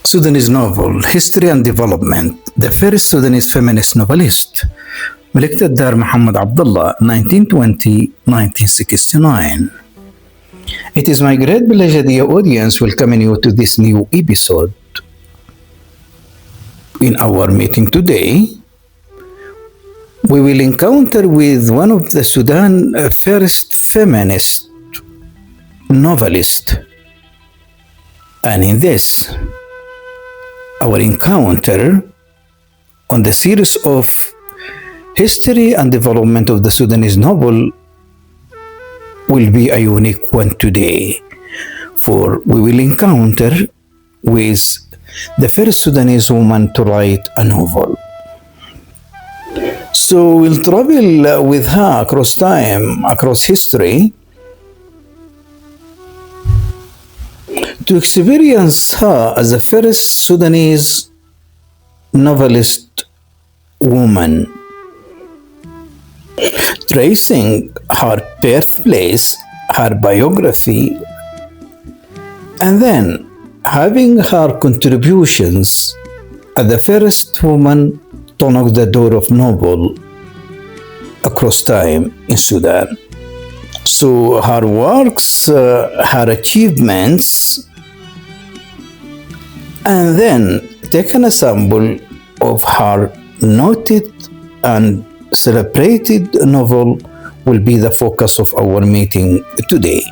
Sudanese novel, history and development. The first Sudanese feminist novelist, Malikit Adr Muhammad Abdullah, 1920-1969. It is my great pleasure, dear audience, welcoming you to this new episode. In our meeting today, we will encounter with one of the Sudan's first feminist novelists. And in this, our encounter on the series of history and development of the Sudanese novel will be a unique one today, for we will encounter with the first Sudanese woman to write a novel. So we'll travel with her across time, across history, to experience her as the first Sudanese novelist woman, tracing her birthplace, her biography, and then having her contributions as the first woman to knock the door of novel across time in Sudan. So her works, her achievements, and then take an sample of her noted and celebrated novel will be the focus of our meeting today.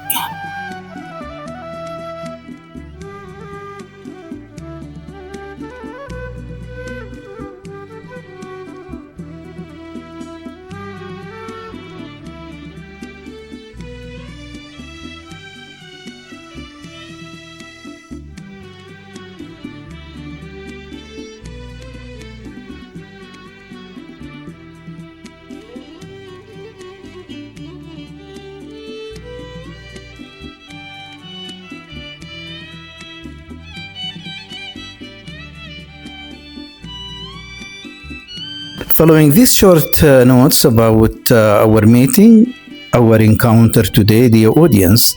Following these short notes about our meeting, our encounter today, dear audience,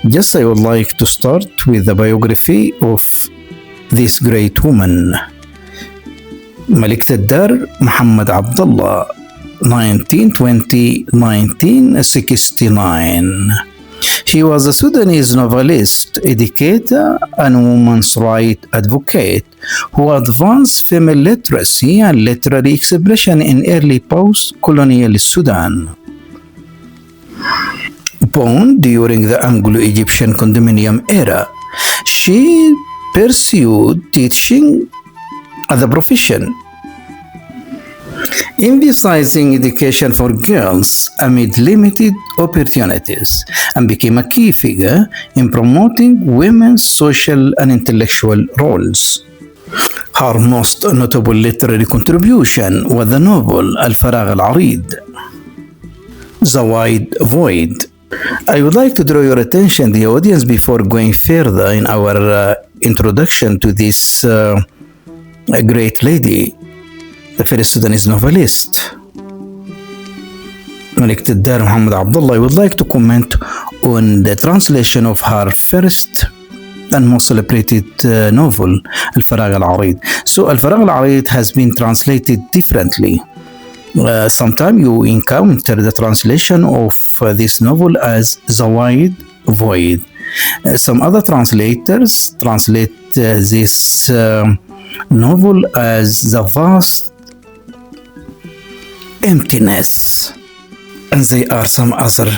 just I would like to start with the biography of this great woman, Malikit Adr Muhammad Abdullah, 1920-1969. She was a Sudanese novelist, educator, and women's rights advocate who advanced female literacy and literary expression in early post-colonial Sudan. Born during the Anglo-Egyptian condominium era, she pursued teaching as a profession, emphasizing education for girls amid limited opportunities, and became a key figure in promoting women's social and intellectual roles. Her most notable literary contribution was the novel الفراغ العريض, The Wide Void. I would like to draw your attention, the audience, before going further in our introduction to this great lady, the first Sudanese novelist, Malikit Adr Muhammad Abdullah. I would like to comment on the translation of her first and most celebrated novel, الفراغ العريض. So الفراغ العريض has been translated differently. Sometimes you encounter the translation of this novel as The Wide Void. Some other translators translate this novel as The Vast Emptiness, and there are some other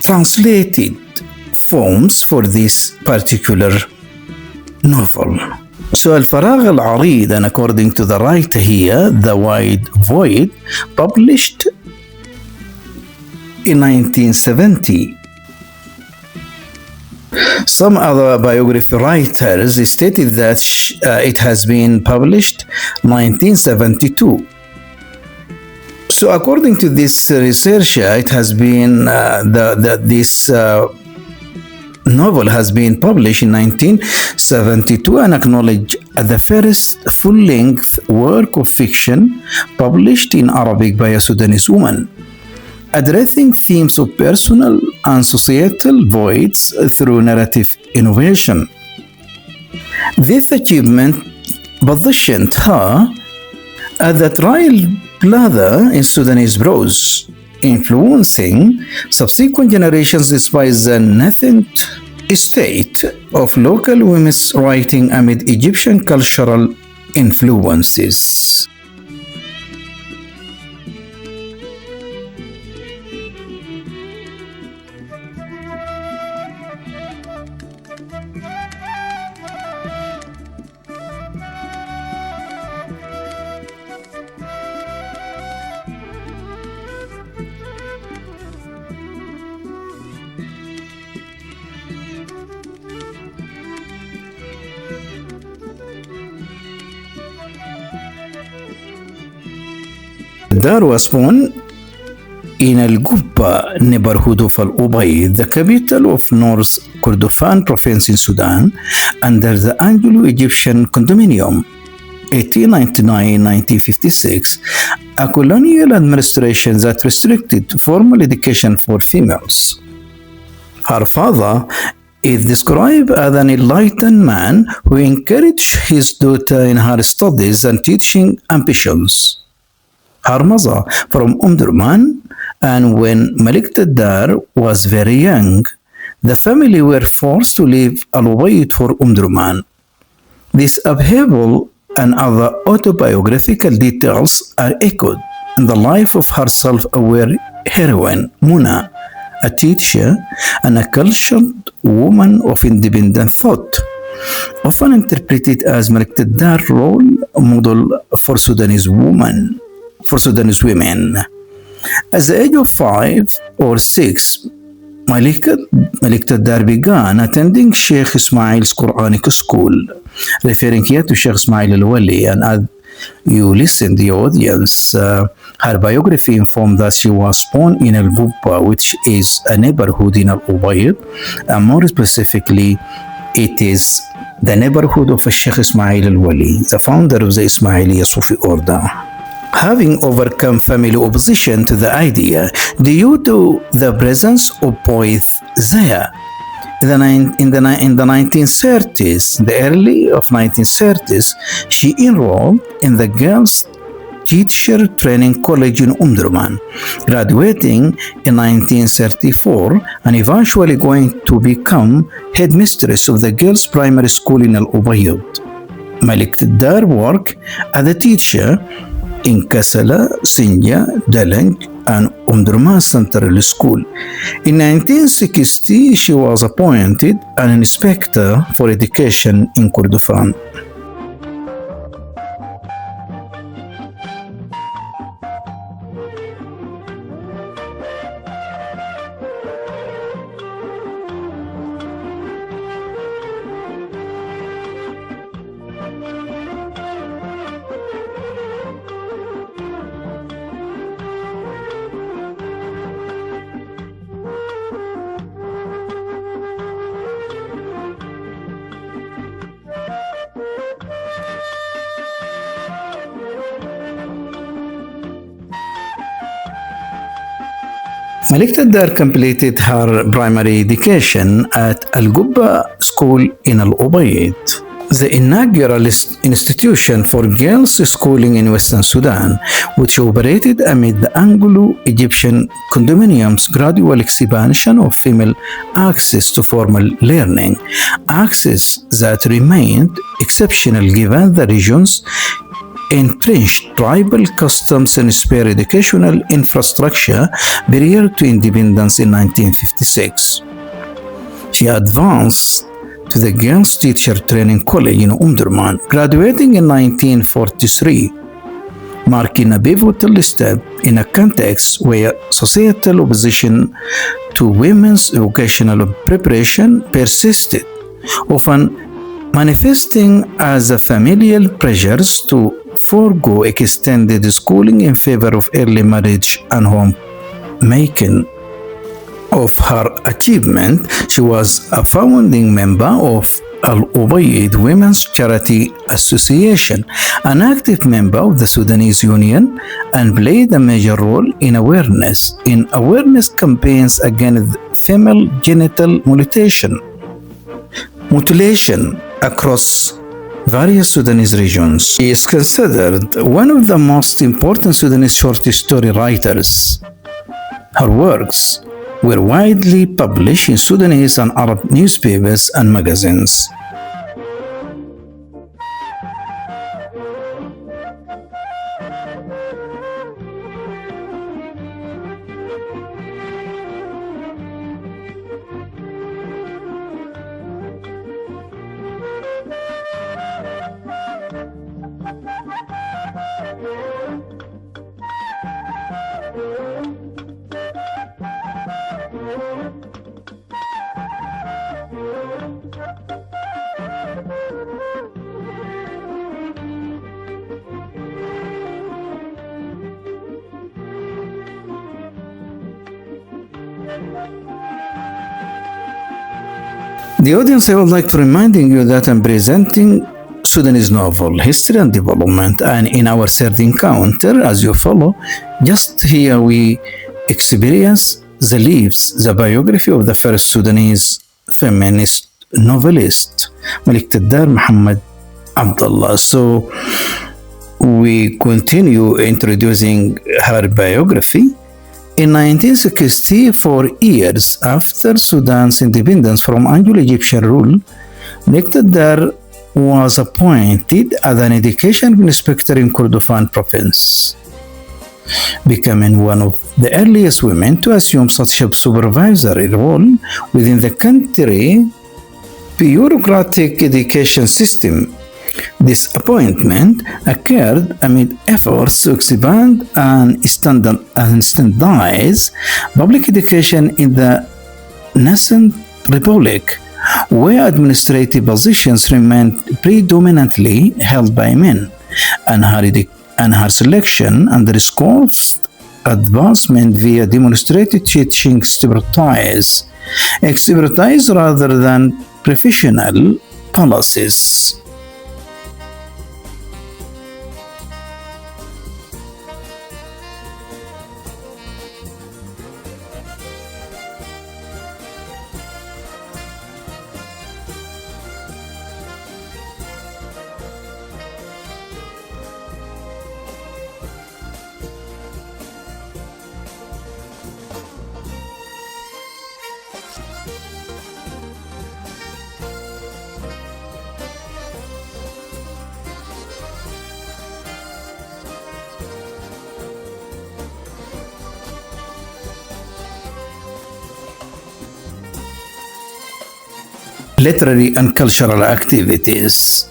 translated forms for this particular novel. So الفراغ العريض, and according to the writer here, The Wide Void, published in 1970. Some other biography writers stated that it has been published 1972. So according to this researcher, it has been this novel has been published in 1972 and acknowledged as the first full-length work of fiction published in Arabic by a Sudanese woman, addressing themes of personal and societal voids through narrative innovation. This achievement positioned her as the trailblazer in Sudanese prose, influencing subsequent generations despite the nascent state of local women's writing amid Egyptian cultural influences. الدار was born in Al-Gubba neighborhood of Al-Ubayd, the capital of North Kordofan province in Sudan, under the Anglo-Egyptian Condominium, 1899-1956, a colonial administration that restricted formal education for females. Her father is described as an enlightened man who encouraged his daughter in her studies and teaching ambitions. Her mother from Omdurman, and when Malikit Adr was very young, the family were forced to leave Al-Ubayd for Omdurman. This upheaval and other autobiographical details are echoed in the life of her self-aware heroine, Muna, a teacher and a cultured woman of independent thought, often interpreted as Malikit Adr role model for Sudanese women. At the age of 5 or 6, Malikit Adr began attending Sheikh Ismail's Quranic school, referring here to Sheikh Ismail al-Wali. And as you listen, the audience, her biography informed that she was born in Al-Gubba, which is a neighborhood in Al-Ubayd, and more specifically, it is the neighborhood of Sheikh Ismail al-Wali, the founder of the Ismailiya Sufi order. Having overcome family opposition to the idea due to the presence of boys there. In the 1930s, the early of 1930s, she enrolled in the Girls Teacher Training College in Omdurman, graduating in 1934 and eventually going to become headmistress of the girls' primary school in Al-Ubayd. Malikit Adr worked as a teacher in Kasala, Sinja, Dalanj, and Omdurman Central School. In 1960, she was appointed an inspector for education in Kordofan. Malikit Adr completed her primary education at Al-Gubba School in Al-Ubayd, the inaugural institution for girls schooling in Western Sudan, which operated amid the Anglo-Egyptian condominium's gradual expansion of female access to formal learning, access that remained exceptional given the region's entrenched tribal customs and spare educational infrastructure prior to independence in 1956. She advanced to the Girls Teacher Training College in Omdurman, graduating in 1943, marking a pivotal step in a context where societal opposition to women's vocational preparation persisted, often manifesting as a familial pressures to forego extended schooling in favor of early marriage and homemaking. Of her achievement, she was a founding member of Al-Ubayd Women's Charity Association, an active member of the Sudanese Union, and played a major role in awareness campaigns against female genital mutilation across various Sudanese regions. She is considered one of the most important Sudanese short story writers. Her works were widely published in Sudanese and Arab newspapers and magazines. The audience, I would like to reminding you that I'm presenting Sudanese novel, history and development, and in our third encounter, as you follow, just here we experience the lives, the biography of the first Sudanese feminist novelist, Malikit Adr Muhammad Abdullah. So we continue introducing her biography. In 1960, 4 years after Sudan's independence from Anglo-Egyptian rule, Malikit Adr was appointed as an education inspector in Kordofan province, becoming one of the earliest women to assume such a supervisory role within the country's bureaucratic education system. This appointment occurred amid efforts to expand and standardize public education in the nascent republic, where administrative positions remained predominantly held by men, and her selection underscores advancement via demonstrated teaching expertise rather than professional policies. Literary and cultural activities.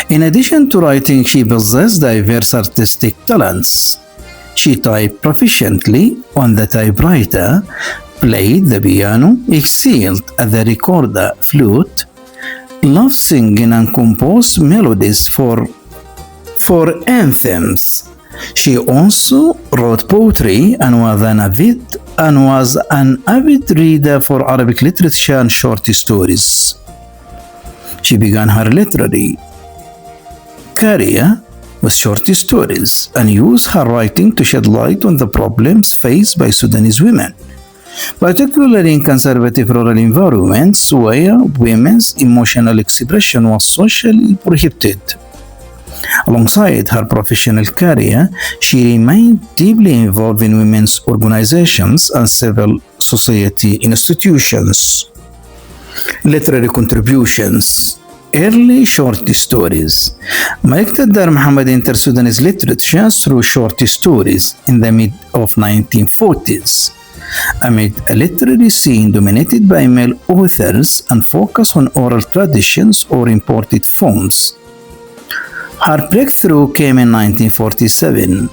In addition to writing, she possessed diverse artistic talents. She typed proficiently on the typewriter, played the piano, excelled at the recorder flute, loved singing and composed melodies for anthems. She also wrote poetry and was an avid reader for Arabic literature and short stories. She began her literary career with short stories and used her writing to shed light on the problems faced by Sudanese women, particularly in conservative rural environments where women's emotional expression was socially prohibited. Alongside her professional career, she remained deeply involved in women's organizations and civil society institutions. Literary contributions. Early short stories. Malikit Adr Muhammad entered Sudanese literature through short stories in the mid of 1940s, amid a literary scene dominated by male authors and focused on oral traditions or imported forms. Her breakthrough came in 1947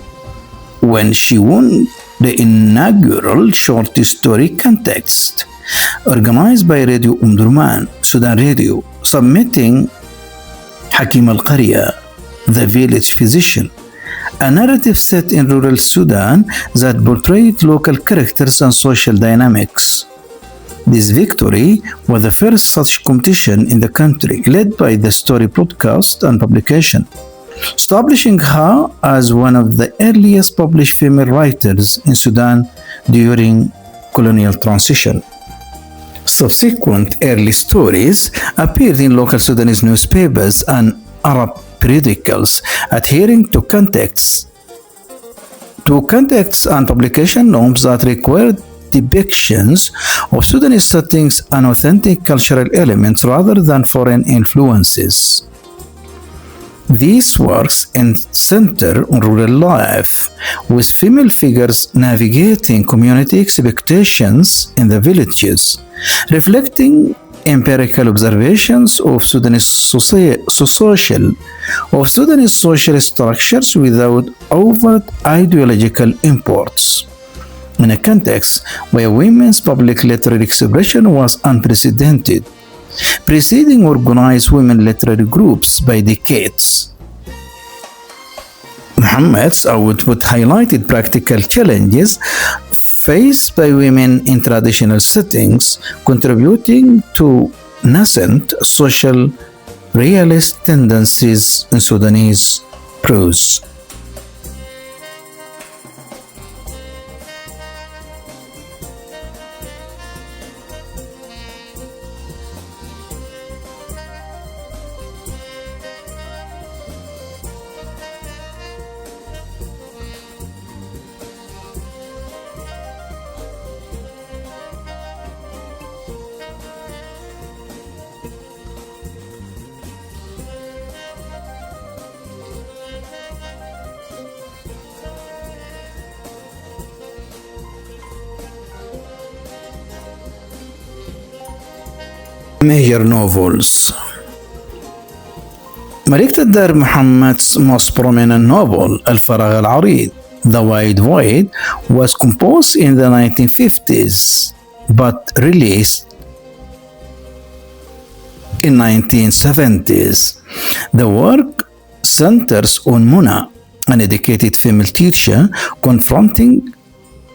when she won the inaugural short story contest organized by Radio Omdurman, Sudan Radio, submitting Hakim al-Qarya, the village physician, a narrative set in rural Sudan that portrayed local characters and social dynamics. This victory was the first such competition in the country, led by the story broadcast and publication, establishing her as one of the earliest published female writers in Sudan during colonial transition. Subsequent early stories appeared in local Sudanese newspapers and Arab periodicals, adhering to contexts and publication norms that required depictions of Sudanese settings and authentic cultural elements rather than foreign influences. These works center on rural life, with female figures navigating community expectations in the villages, reflecting empirical observations of Sudanese social structures without overt ideological imports. In a context where women's public literary expression was unprecedented, preceding organized women literary groups by decades. Muhammad's output highlighted practical challenges faced by women in traditional settings, contributing to nascent social realist tendencies in Sudanese prose. Major novels. ملكة الدار Muhammad's most prominent novel, الفراغ العريض, The Wide Void, was composed in the 1950s but released in 1970s. The work centers on Muna, an educated female teacher confronting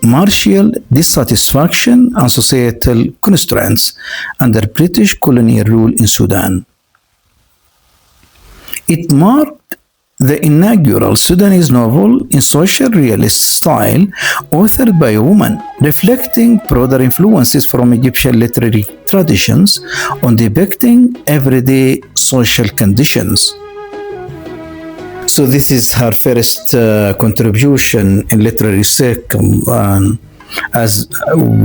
martial dissatisfaction and societal constraints under British colonial rule in Sudan. It marked the inaugural Sudanese novel in social realist style, authored by a woman, reflecting broader influences from Egyptian literary traditions on depicting everyday social conditions. So this is her first contribution in literary circle, as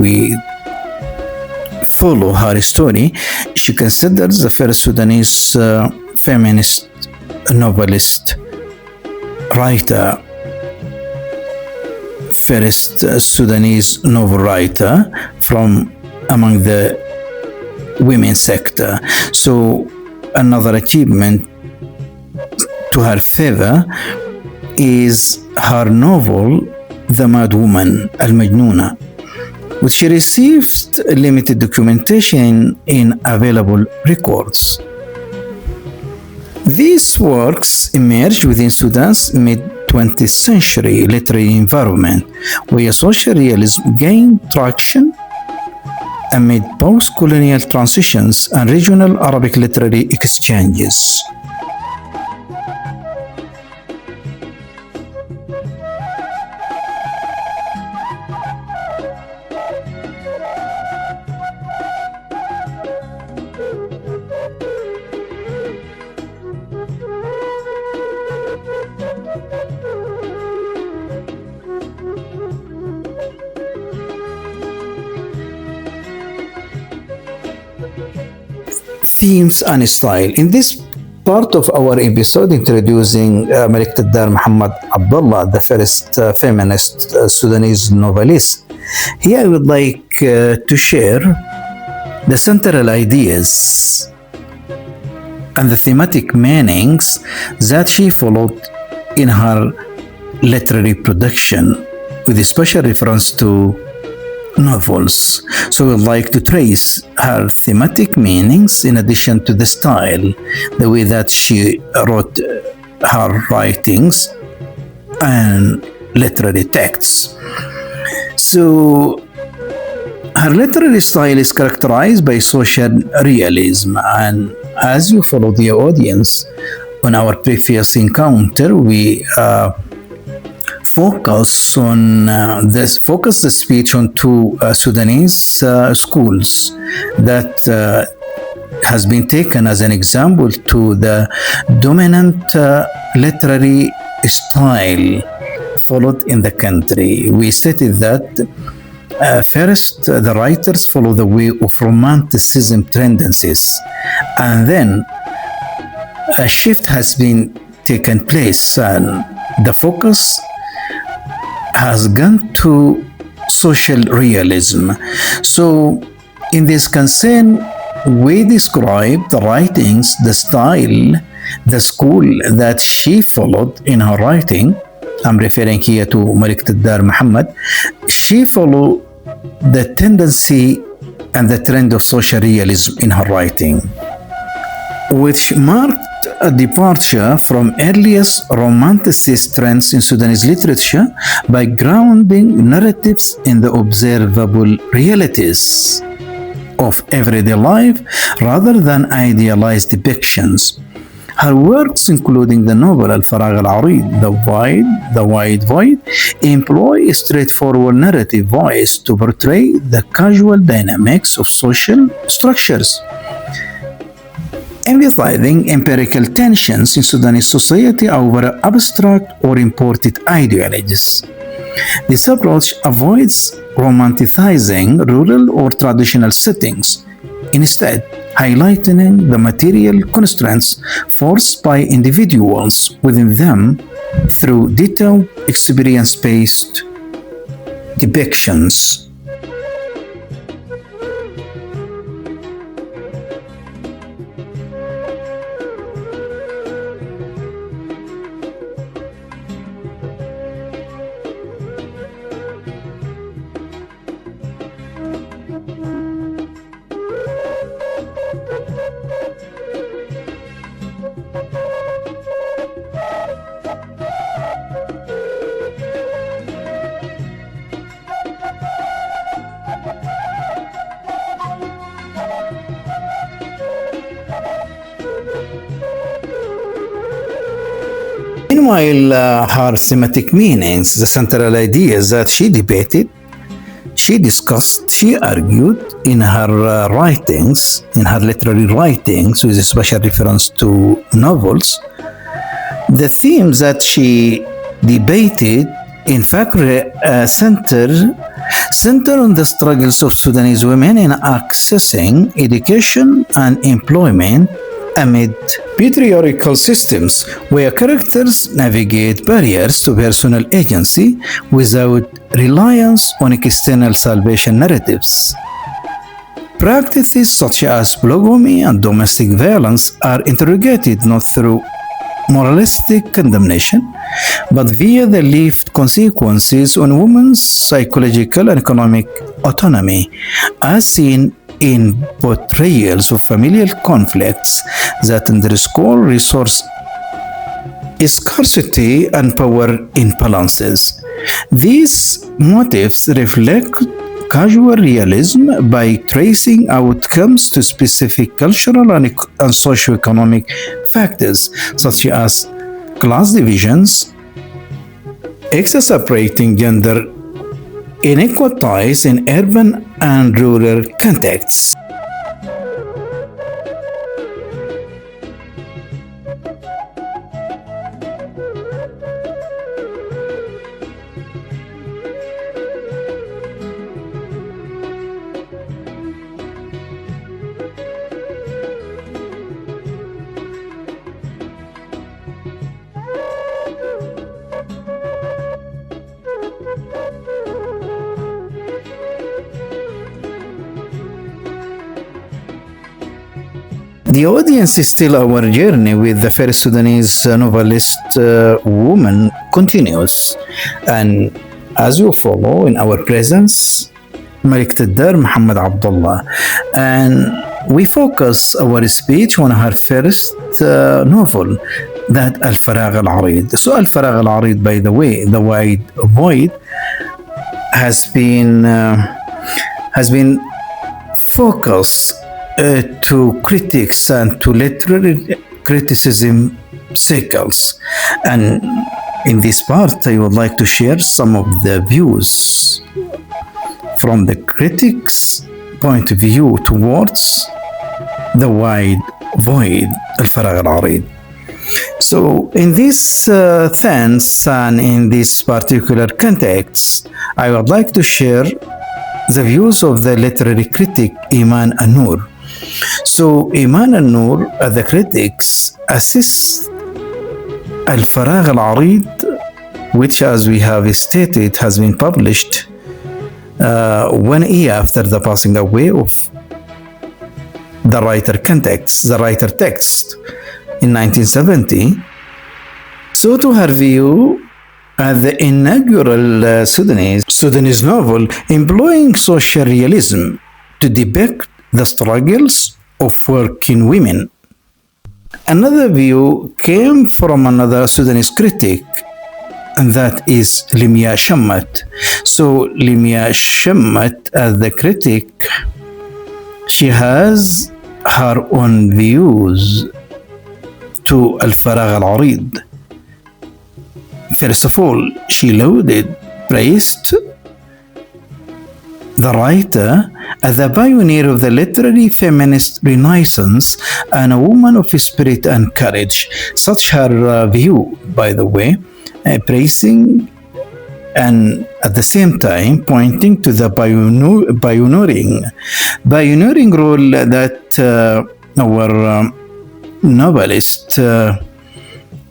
we follow her story, she considers the first Sudanese feminist novelist, writer, first Sudanese novel writer from among the women sector. So another achievement to her favor is her novel The Mad Woman, Al-Majnuna, which received limited documentation in available records. These works emerged within Sudan's mid-20th century literary environment, where social realism gained traction amid post-colonial transitions and regional Arabic literary exchanges. Themes and style. In this part of our episode introducing Malikit Adr Muhammad Abdullah, the first feminist Sudanese novelist, here I would like to share the central ideas and the thematic meanings that she followed in her literary production, with a special reference to novels. So we'd like to trace her thematic meanings in addition to the style, the way that she wrote her writings and literary texts. So her literary style is characterized by social realism, and as you follow the audience on our previous encounter, we focus the speech on two Sudanese schools that has been taken as an example to the dominant literary style followed in the country. We stated that first, the writers follow the way of romanticism tendencies, and then a shift has been taken place, and the focus has gone to social realism. So, in this concern, we describe the writings, the style, the school that she followed in her writing. I'm referring here to Malikit Adr Muhammad. She followed the tendency and the trend of social realism in her writing, which marked a departure from earliest romanticist trends in Sudanese literature by grounding narratives in the observable realities of everyday life rather than idealized depictions. Her works, including the novel Al-Faragh Al-Arid, The Wide Void, employ a straightforward narrative voice to portray the casual dynamics of social structures, emphasizing empirical tensions in Sudanese society over abstract or imported ideologies. This approach avoids romanticizing rural or traditional settings, instead highlighting the material constraints forced by individuals within them through detailed experience-based depictions. Meanwhile, her thematic meanings, the central ideas that she debated, she discussed, she argued in her writings, in her literary writings, with a special reference to novels, the themes that she debated, in fact, center on the struggles of Sudanese women in accessing education and employment amid patriarchal systems where characters navigate barriers to personal agency without reliance on external salvation narratives. Practices such as polygamy and domestic violence are interrogated not through moralistic condemnation, but via the lived consequences on women's psychological and economic autonomy, as seen in portrayals of familial conflicts that underscore resource scarcity and power imbalances. These motifs reflect casual realism by tracing outcomes to specific cultural and socio-economic factors such as class divisions, exacerbating gender inequities in urban and rural contexts. The audience is still our journey with the first Sudanese novelist woman continues, and as you follow in our presence, Malikit Adr Muhammad Abdullah, and we focus our speech on her first novel, that Al-Faragh Al-Arid. So Al-Faragh Al-Arid, by the way, The Wide Void, has been focused to critics and to literary criticism circles, and In this part, I would like to share some of the views from the critics' point of view towards the wide void, الفراغ العريض. So in this sense and in this particular context, I would like to share the views of the literary critic Iman An-Nur. So Iman An-Nur, the critics assist الفراغ العريض, which as we have stated has been published 1 year after the passing away of the writer text in 1970. So to her view, the inaugural Sudanese novel employing social realism to depict the struggles of working women. Another view came from another Sudanese critic, and that is Limia Shammat. So Limia Shammat, as the critic, she has her own views to الفراغ العريض. First of all, she praised the writer as the pioneer of the literary feminist renaissance and a woman of spirit and courage. Such her view, by the way, praising and at the same time pointing to the pioneering role that our novelist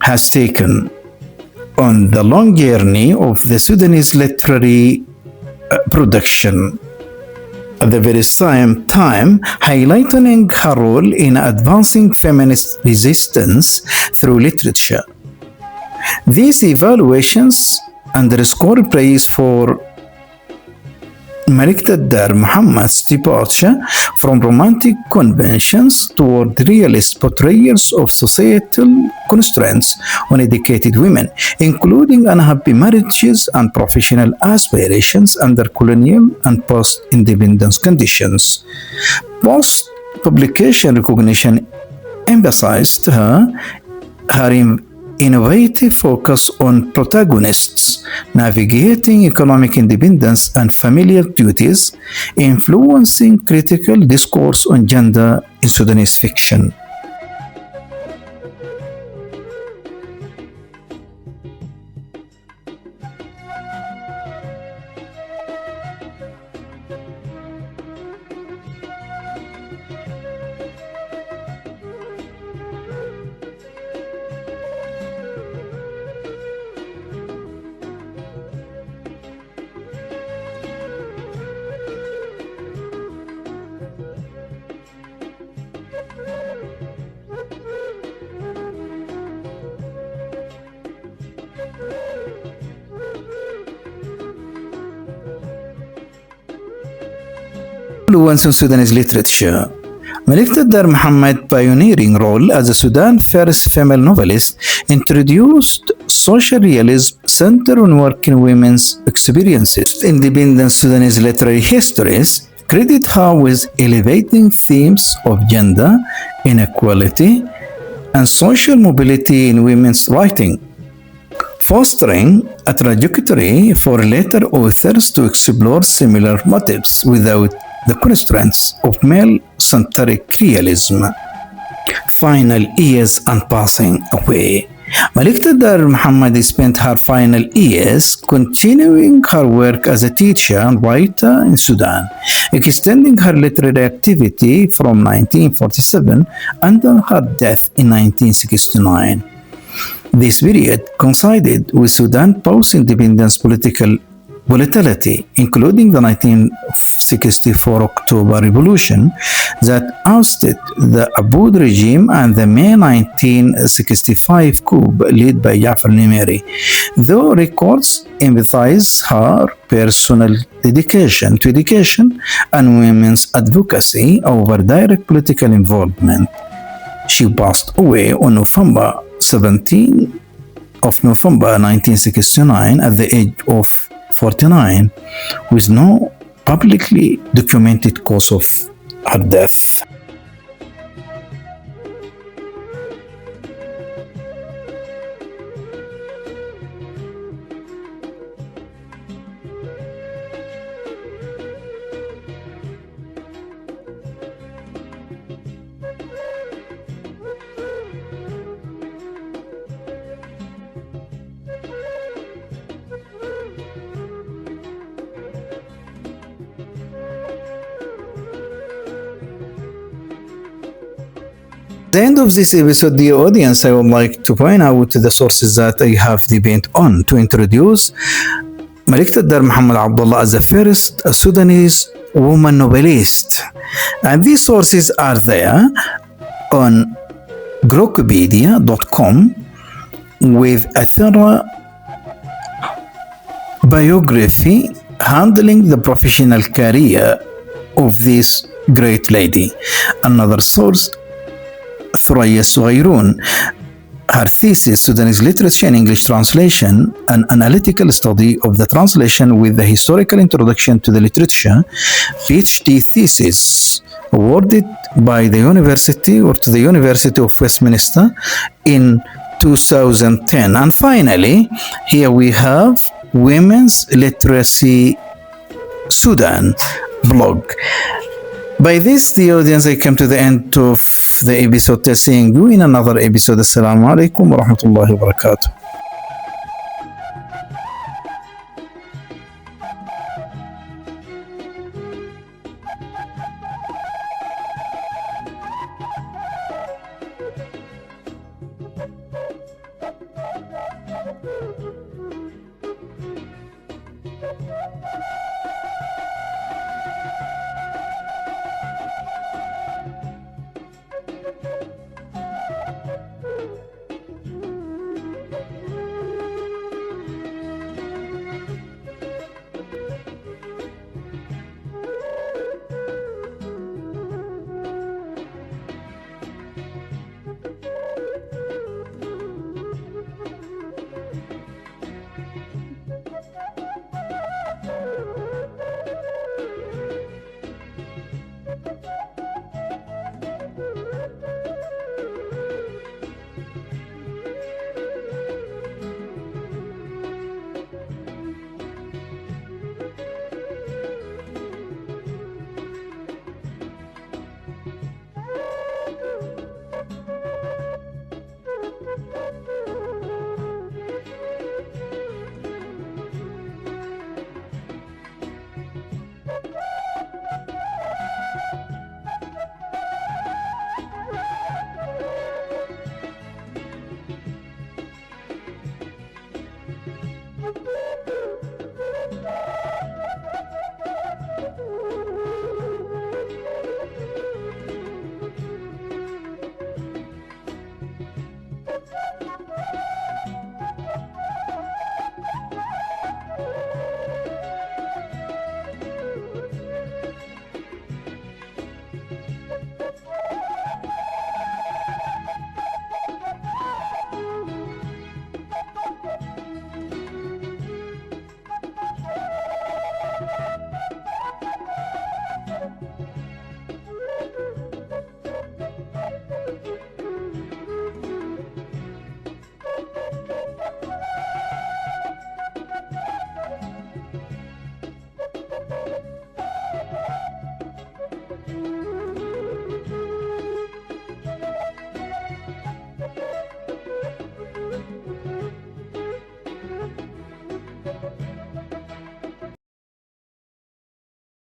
has taken on the long journey of the Sudanese literary production. At the very same time, highlighting her role in advancing feminist resistance through literature. These evaluations underscore praise for Malikit Adr Muhammad's departure from romantic conventions toward realist portrayals of societal constraints on educated women, including unhappy marriages and professional aspirations under colonial and post-independence conditions. Post-publication recognition emphasized her innovative focus on protagonists navigating economic independence and familial duties, influencing critical discourse on gender in Sudanese fiction. Influence in Sudanese literature. Malikit Adr Muhammad's pioneering role as a Sudan's first female novelist introduced social realism centered on working women's experiences. Independent Sudanese literary histories credit her with elevating themes of gender, inequality, and social mobility in women's writing, fostering a trajectory for later authors to explore similar motives without the constraints of male-centric realism. Final years and passing away. Malikit Adr Muhammad spent her final years continuing her work as a teacher and writer in Sudan, extending her literary activity from 1947 until her death in 1969. This period coincided with Sudan's post-independence political volatility, including the 1964 October Revolution that ousted the Aboud regime and the May 1965 coup led by Jafar Nimeri, though records emphasize her personal dedication to education and women's advocacy over direct political involvement. She passed away on November 1969 at the age of 49, with no publicly documented cause of her death. the end of this episode, dear audience, I would like to point out the sources that I have depend on to introduce Malikit Adr Muhammad Abdullah as the first Sudanese woman novelist. And these sources are there on Grokopedia.com with a thorough biography handling the professional career of this great lady. Another source, ثريا الصغيرون, her thesis, Sudanese literature and English translation, an analytical study of the translation with the historical introduction to the literature, PhD thesis, awarded by the university or to the University of Westminster in 2010. And finally, here we have Women's Literacy Sudan blog. By this, the audience, I come to the end of the episode, seeing you in another episode. Assalamu alaikum wa rahmatullahi wa barakatuh.